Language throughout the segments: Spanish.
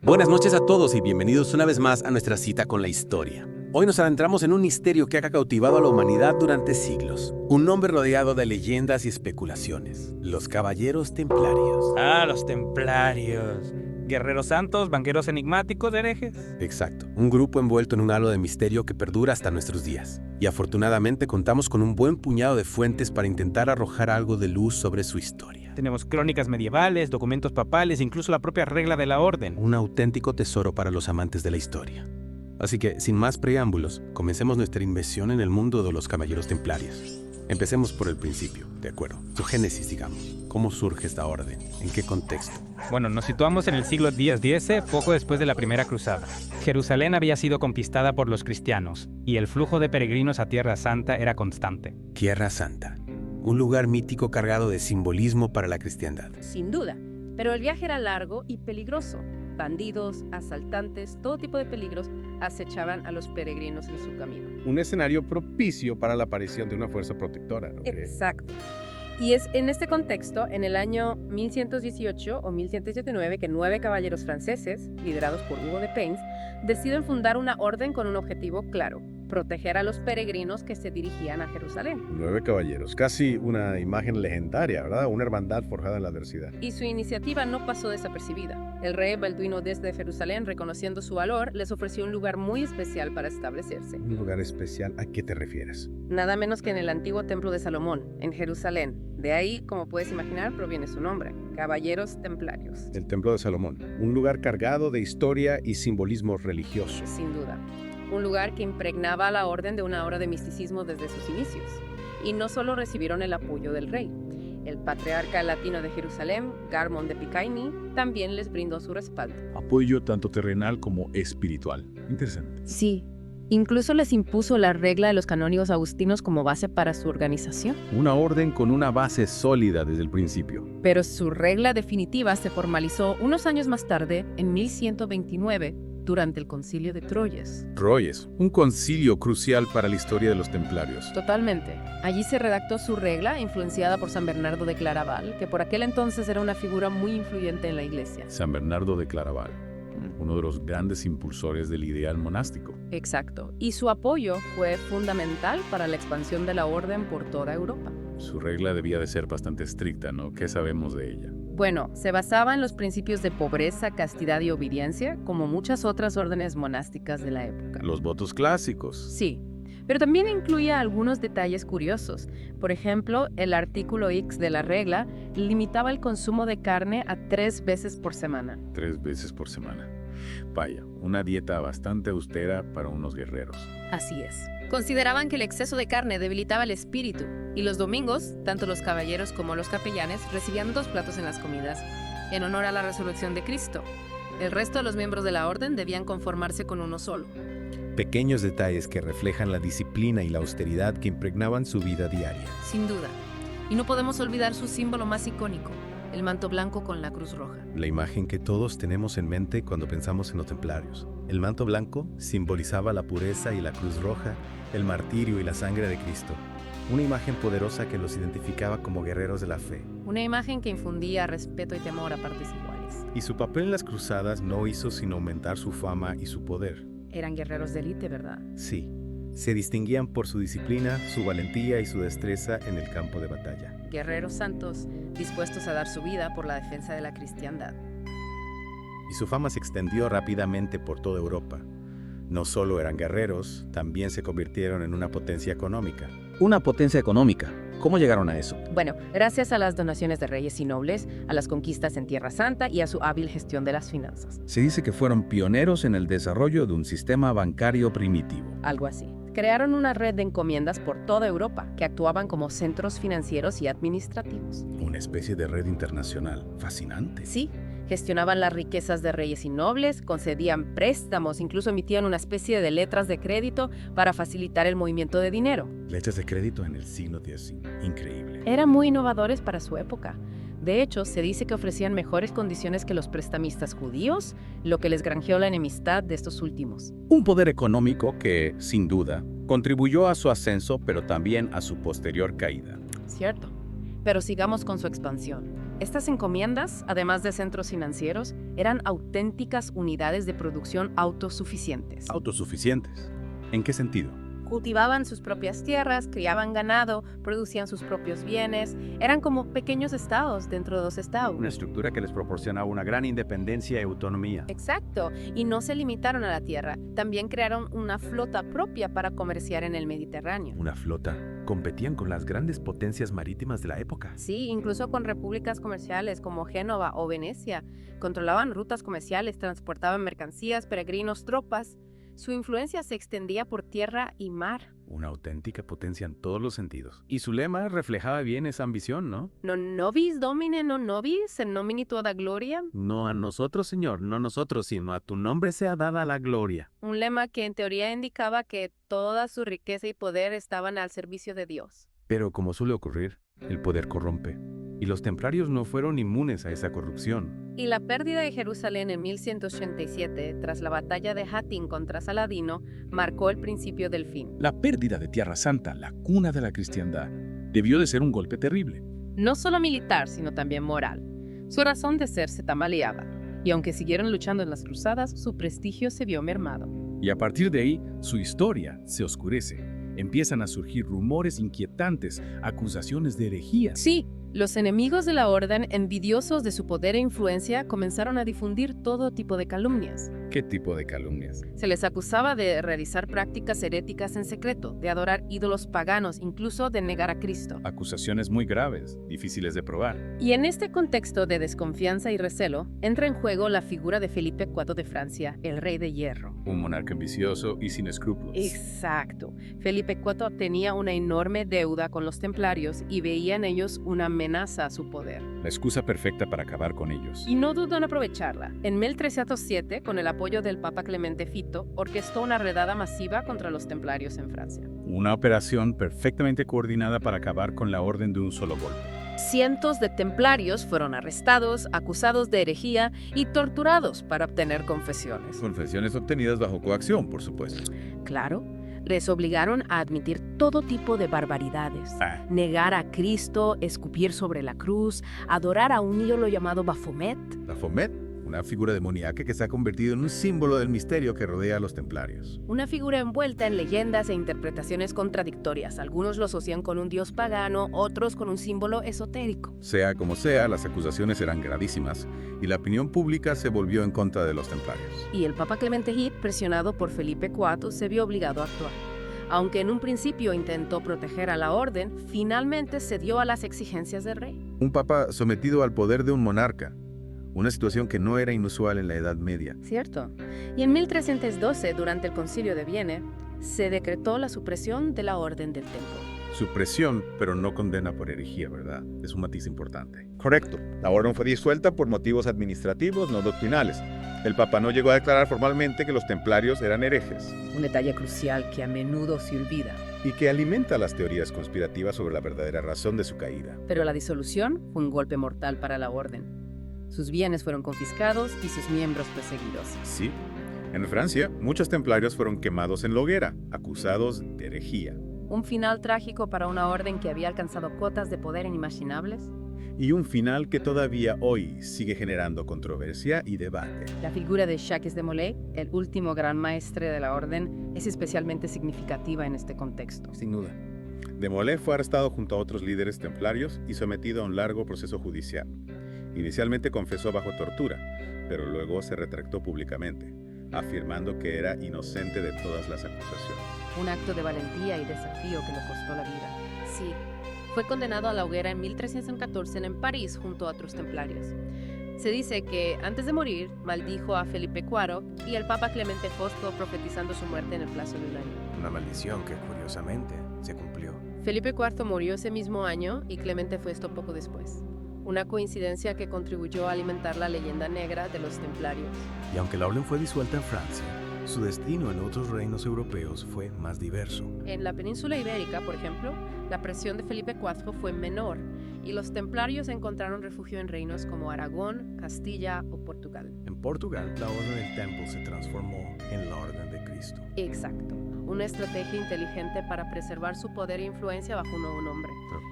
Buenas noches a todos y bienvenidos una vez más a nuestra cita con la historia. Hoy nos adentramos en un misterio que ha cautivado a la humanidad durante siglos. Un nombre rodeado de leyendas y especulaciones. Los Caballeros Templarios. Ah, los templarios. Guerreros santos, banqueros enigmáticos, herejes. Exacto. Un grupo envuelto en un halo de misterio que perdura hasta nuestros días. Y afortunadamente contamos con un buen puñado de fuentes para intentar arrojar algo de luz sobre su historia. Tenemos crónicas medievales, documentos papales, incluso la propia regla de la orden. Un auténtico tesoro para los amantes de la historia. Así que, sin más preámbulos, comencemos nuestra inmersión en el mundo de los Caballeros Templarios. Empecemos por el principio, ¿de acuerdo? Su génesis, digamos. ¿Cómo surge esta orden? ¿En qué contexto? Bueno, nos situamos en el siglo X, poco después de la Primera Cruzada. Jerusalén había sido conquistada por los cristianos, y el flujo de peregrinos a Tierra Santa era constante. Tierra Santa. Un lugar mítico cargado de simbolismo para la cristiandad. Sin duda, pero el viaje era largo y peligroso. Bandidos, asaltantes, todo tipo de peligros acechaban a los peregrinos en su camino. Un escenario propicio para la aparición de una fuerza protectora, ¿no crees? Exacto. Y es en este contexto, en el año 1118 o 1119, que 9 caballeros franceses, liderados por Hugo de Payns, deciden fundar una orden con un objetivo claro: proteger a los peregrinos que se dirigían a Jerusalén. 9 caballeros, casi una imagen legendaria, ¿verdad? Una hermandad forjada en la adversidad. Y su iniciativa no pasó desapercibida. El rey Balduino desde Jerusalén, reconociendo su valor, les ofreció un lugar muy especial para establecerse. ¿Un lugar especial? ¿A qué te refieres? Nada menos que en el antiguo Templo de Salomón, en Jerusalén. De ahí, como puedes imaginar, proviene su nombre: Caballeros Templarios. El Templo de Salomón, un lugar cargado de historia y simbolismo religioso. Sin duda. Un lugar que impregnaba a la orden de una aura de misticismo desde sus inicios. Y no solo recibieron el apoyo del rey. El patriarca latino de Jerusalén, Garmón de Picaini, también les brindó su respaldo. Apoyo tanto terrenal como espiritual. Interesante. Sí. Incluso les impuso la regla de los canónigos agustinos como base para su organización. Una orden con una base sólida desde el principio. Pero su regla definitiva se formalizó unos años más tarde, en 1129, durante el Concilio de Troyes. Troyes, un concilio crucial para la historia de los templarios. Totalmente. Allí se redactó su regla, influenciada por San Bernardo de Claraval, que por aquel entonces era una figura muy influyente en la iglesia. San Bernardo de Claraval, uno de los grandes impulsores del ideal monástico. Exacto. Y su apoyo fue fundamental para la expansión de la orden por toda Europa. Su regla debía de ser bastante estricta, ¿no? ¿Qué sabemos de ella? Bueno, se basaba en los principios de pobreza, castidad y obediencia, como muchas otras órdenes monásticas de la época. Los votos clásicos. Sí, pero también incluía algunos detalles curiosos. Por ejemplo, el artículo X de la regla limitaba el consumo de carne a 3 veces por semana. 3 veces por semana. Vaya, una dieta bastante austera para unos guerreros. Así es. Consideraban que el exceso de carne debilitaba el espíritu, y los domingos, tanto los caballeros como los capellanes recibían 2 platos en las comidas, en honor a la resurrección de Cristo. El resto de los miembros de la orden debían conformarse con uno solo. Pequeños detalles que reflejan la disciplina y la austeridad que impregnaban su vida diaria. Sin duda. Y no podemos olvidar su símbolo más icónico: el manto blanco con la cruz roja. La imagen que todos tenemos en mente cuando pensamos en los templarios. El manto blanco simbolizaba la pureza y la cruz roja, el martirio y la sangre de Cristo. Una imagen poderosa que los identificaba como guerreros de la fe. Una imagen que infundía respeto y temor a partes iguales. Y su papel en las cruzadas no hizo sino aumentar su fama y su poder. Eran guerreros de élite, ¿verdad? Sí, se distinguían por su disciplina, su valentía y su destreza en el campo de batalla. Guerreros santos, dispuestos a dar su vida por la defensa de la cristiandad. Y su fama se extendió rápidamente por toda Europa. No solo eran guerreros, también se convirtieron en una potencia económica. Una potencia económica. ¿Cómo llegaron a eso? Bueno, gracias a las donaciones de reyes y nobles, a las conquistas en Tierra Santa y a su hábil gestión de las finanzas. Se dice que fueron pioneros en el desarrollo de un sistema bancario primitivo. Algo así. Crearon una red de encomiendas por toda Europa que actuaban como centros financieros y administrativos. Una especie de red internacional. Fascinante. Sí, gestionaban las riquezas de reyes y nobles, concedían préstamos, incluso emitían una especie de letras de crédito para facilitar el movimiento de dinero. Letras de crédito en el siglo X. Increíble. Eran muy innovadores para su época. De hecho, se dice que ofrecían mejores condiciones que los prestamistas judíos, lo que les granjeó la enemistad de estos últimos. Un poder económico que, sin duda, contribuyó a su ascenso, pero también a su posterior caída. Cierto. Pero sigamos con su expansión. Estas encomiendas, además de centros financieros, eran auténticas unidades de producción autosuficientes. Autosuficientes. ¿En qué sentido? Cultivaban sus propias tierras, criaban ganado, producían sus propios bienes. Eran como pequeños estados dentro de los estados. Una estructura que les proporcionaba una gran independencia y autonomía. Exacto, y no se limitaron a la tierra. También crearon una flota propia para comerciar en el Mediterráneo. Una flota. Competían con las grandes potencias marítimas de la época. Sí, incluso con repúblicas comerciales como Génova o Venecia. Controlaban rutas comerciales, transportaban mercancías, peregrinos, tropas. Su influencia se extendía por tierra y mar. Una auténtica potencia en todos los sentidos. Y su lema reflejaba bien esa ambición, ¿no? Non nobis domine non nobis, en nomini toda gloria. No a nosotros, Señor, no a nosotros, sino a tu nombre sea dada la gloria. Un lema que en teoría indicaba que toda su riqueza y poder estaban al servicio de Dios. Pero como suele ocurrir, el poder corrompe. Y los templarios no fueron inmunes a esa corrupción. Y la pérdida de Jerusalén en 1187, tras la batalla de Hattin contra Saladino, marcó el principio del fin. La pérdida de Tierra Santa, la cuna de la cristiandad, debió de ser un golpe terrible. No solo militar, sino también moral. Su razón de ser se tambaleaba, y aunque siguieron luchando en las cruzadas, su prestigio se vio mermado. Y a partir de ahí, su historia se oscurece. Empiezan a surgir rumores inquietantes, acusaciones de herejía. Sí, los enemigos de la orden, envidiosos de su poder e influencia, comenzaron a difundir todo tipo de calumnias. ¿Qué tipo de calumnias? Se les acusaba de realizar prácticas heréticas en secreto, de adorar ídolos paganos, incluso de negar a Cristo. Acusaciones muy graves, difíciles de probar. Y en este contexto de desconfianza y recelo, entra en juego la figura de Felipe IV de Francia, el rey de hierro. Un monarca ambicioso y sin escrúpulos. Exacto. Felipe IV tenía una enorme deuda con los templarios y veía en ellos una amenaza a su poder. La excusa perfecta para acabar con ellos. Y no dudó en aprovecharla. En 1307, con el apoyo del Papa Clemente V, orquestó una redada masiva contra los templarios en Francia. Una operación perfectamente coordinada para acabar con la orden de un solo golpe. Cientos de templarios fueron arrestados, acusados de herejía y torturados para obtener confesiones. Confesiones obtenidas bajo coacción, por supuesto. Claro, les obligaron a admitir todo tipo de barbaridades. Negar a Cristo, escupir sobre la cruz, adorar a un ídolo llamado Baphomet. Baphomet, una figura demoníaca que se ha convertido en un símbolo del misterio que rodea a los templarios. Una figura envuelta en leyendas e interpretaciones contradictorias. Algunos lo asocian con un dios pagano, otros con un símbolo esotérico. Sea como sea, las acusaciones eran gravísimas y la opinión pública se volvió en contra de los templarios. Y el Papa Clemente V, presionado por Felipe IV, se vio obligado a actuar. Aunque en un principio intentó proteger a la orden, finalmente cedió a las exigencias del rey. Un papa sometido al poder de un monarca. Una situación que no era inusual en la Edad Media. Cierto. Y en 1312, durante el Concilio de Viena, se decretó la supresión de la Orden del Templo. Supresión, pero no condena por herejía, ¿verdad? Es un matiz importante. Correcto. La orden fue disuelta por motivos administrativos, no doctrinales. El Papa no llegó a declarar formalmente que los templarios eran herejes. Un detalle crucial que a menudo se olvida. Y que alimenta las teorías conspirativas sobre la verdadera razón de su caída. Pero la disolución fue un golpe mortal para la orden. Sus bienes fueron confiscados y sus miembros perseguidos. Sí. En Francia, muchos templarios fueron quemados en la hoguera, acusados de herejía. Un final trágico para una orden que había alcanzado cotas de poder inimaginables. Y un final que todavía hoy sigue generando controversia y debate. La figura de Jacques de Molay, el último gran maestre de la orden, es especialmente significativa en este contexto. Sin duda. De Molay fue arrestado junto a otros líderes templarios y sometido a un largo proceso judicial. Inicialmente confesó bajo tortura, pero luego se retractó públicamente, afirmando que era inocente de todas las acusaciones. Un acto de valentía y desafío que le costó la vida. Sí, fue condenado a la hoguera en 1314 en París junto a otros templarios. Se dice que antes de morir maldijo a Felipe IV y el Papa Clemente VI profetizando su muerte en el plazo de un año. Una maldición que, curiosamente, se cumplió. Felipe IV murió ese mismo año y Clemente VI poco después. Una coincidencia que contribuyó a alimentar la leyenda negra de los templarios. Y aunque la orden fue disuelta en Francia, su destino en otros reinos europeos fue más diverso. En la península ibérica, por ejemplo, la presión de Felipe IV fue menor y los templarios encontraron refugio en reinos como Aragón, Castilla o Portugal. En Portugal, la Orden del Templo se transformó en la Orden de Cristo. Exacto. Una estrategia inteligente para preservar su poder e influencia bajo un nuevo nombre.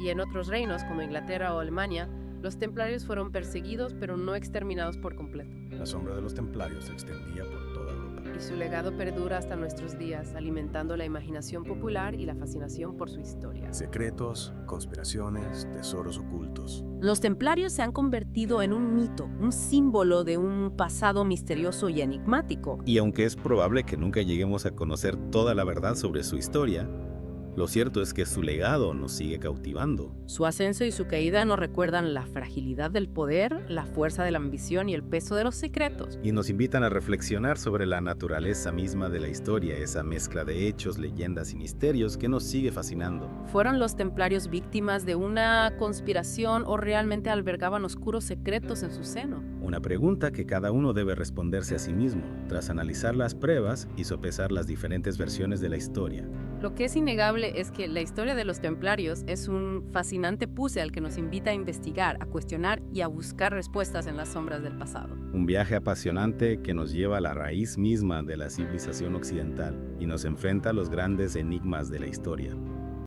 Y en otros reinos como Inglaterra o Alemania, Los templarios fueron perseguidos, pero no exterminados por completo. La sombra de los templarios se extendía por toda Europa. Y su legado perdura hasta nuestros días, alimentando la imaginación popular y la fascinación por su historia. Secretos, conspiraciones, tesoros ocultos. Los templarios se han convertido en un mito, un símbolo de un pasado misterioso y enigmático. Y aunque es probable que nunca lleguemos a conocer toda la verdad sobre su historia, lo cierto es que su legado nos sigue cautivando. Su ascenso y su caída nos recuerdan la fragilidad del poder, la fuerza de la ambición y el peso de los secretos. Y nos invitan a reflexionar sobre la naturaleza misma de la historia, esa mezcla de hechos, leyendas y misterios que nos sigue fascinando. ¿Fueron los templarios víctimas de una conspiración o realmente albergaban oscuros secretos en su seno? Una pregunta que cada uno debe responderse a sí mismo, tras analizar las pruebas y sopesar las diferentes versiones de la historia. Lo que es innegable es que la historia de los templarios es un fascinante puzzle al que nos invita a investigar, a cuestionar y a buscar respuestas en las sombras del pasado. Un viaje apasionante que nos lleva a la raíz misma de la civilización occidental y nos enfrenta a los grandes enigmas de la historia.